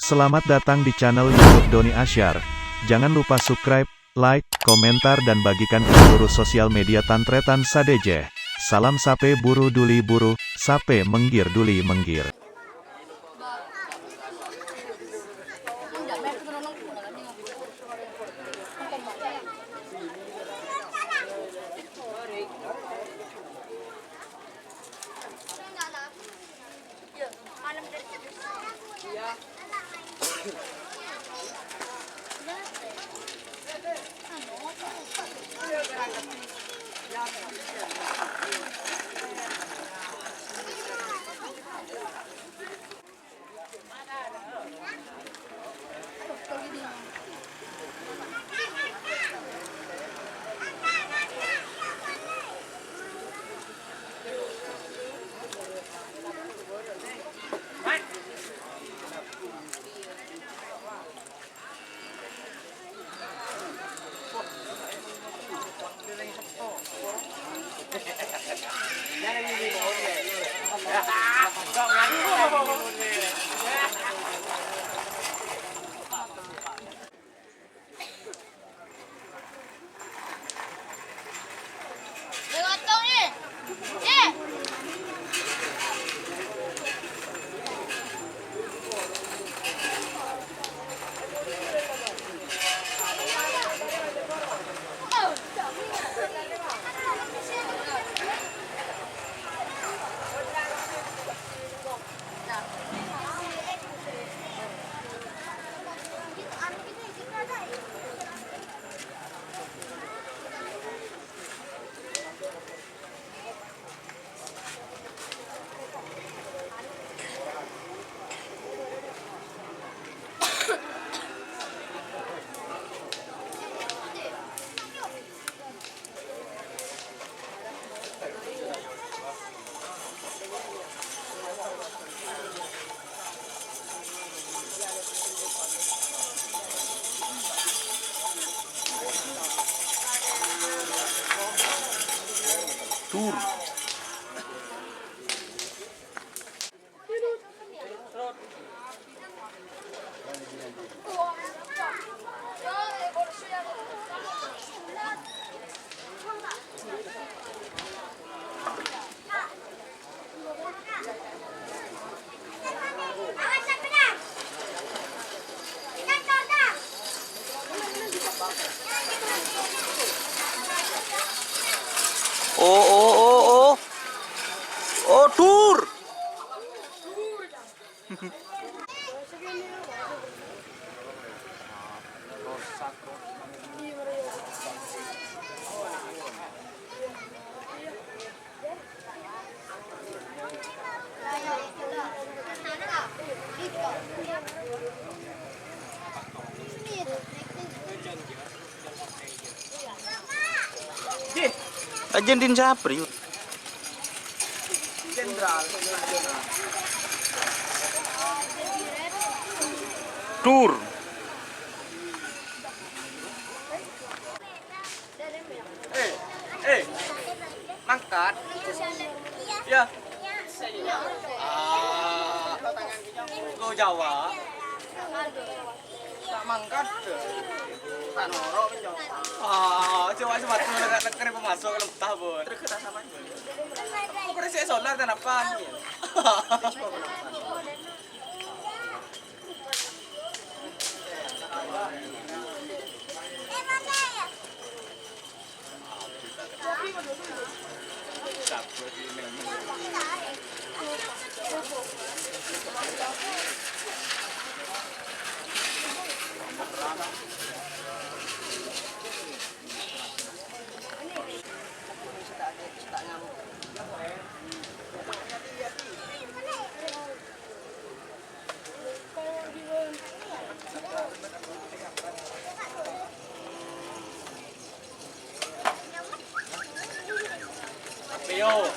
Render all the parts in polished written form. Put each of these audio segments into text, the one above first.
Selamat datang di channel YouTube Doni Asyar. Jangan lupa subscribe, like, komentar dan bagikan ke seluruh sosial media Tantretan Sadejeh. Salam sape buru duli buru, sape menggir duli menggir. Tur. Oh, tur. Ajen din Japri. Tur. Mangkat. Ya. Go Jawa. Tak mangkat. Tak norok menjawab. Coba negeri pemasok kalau betah bon. Terus kita sama aja. Aku udah solar dan apa? Leo.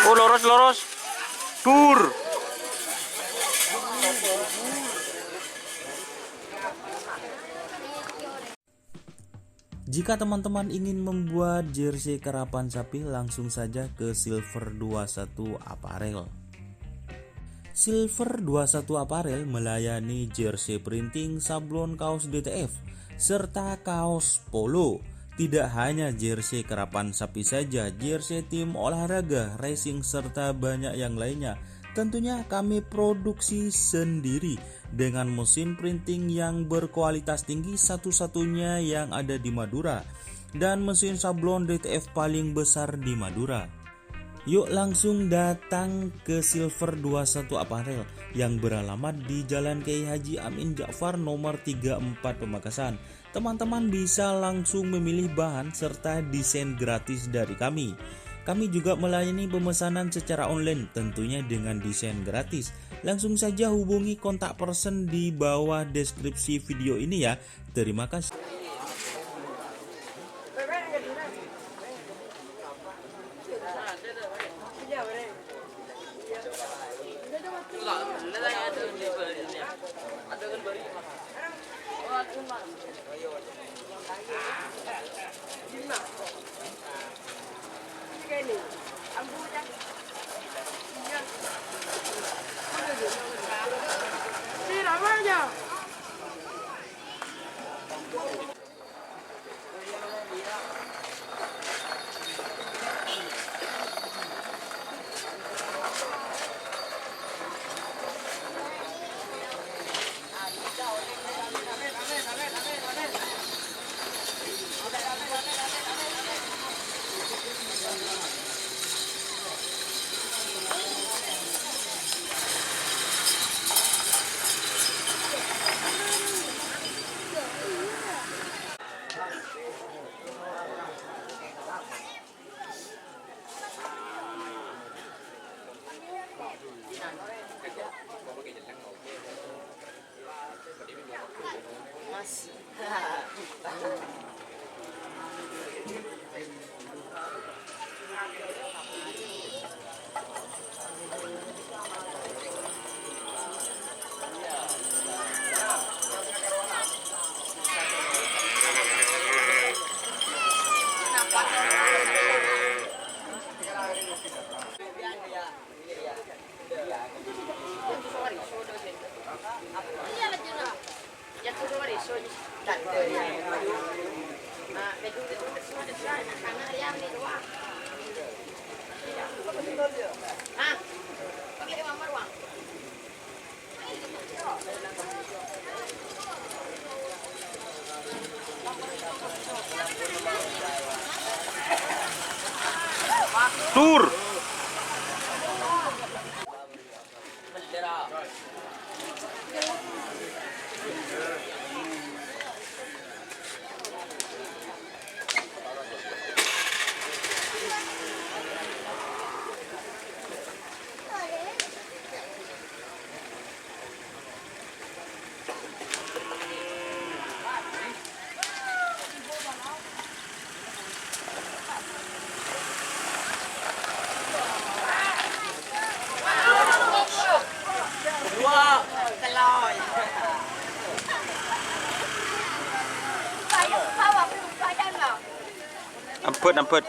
Oh, lurus. Tur. Jika teman-teman ingin membuat jersey karapan sapi, langsung saja ke Silver 21 Apparel. Silver 21 Apparel melayani jersey printing, sablon kaos DTF, serta kaos polo. Tidak hanya jersey karapan sapi saja, jersey tim olahraga, racing, serta banyak yang lainnya. Tentunya kami produksi sendiri dengan mesin printing yang berkualitas tinggi, satu-satunya yang ada di Madura, dan mesin sablon DTF paling besar di Madura. Yuk langsung datang ke Silver 21 Apparel yang beralamat di Jalan Kiai Haji Amin Ja'far nomor 34 Pamekasan. Teman-teman bisa langsung memilih bahan serta desain gratis dari kami. Kami juga melayani pemesanan secara online, tentunya dengan desain gratis. Langsung saja hubungi kontak person di bawah deskripsi video ini ya. Terima kasih. Tur. Ampun.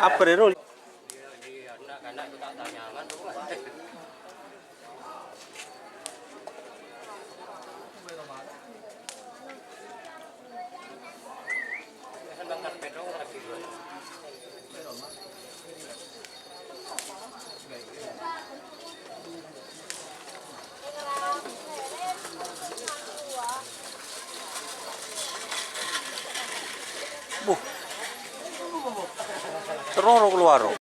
Apa deh, Rul? Teroro keluar.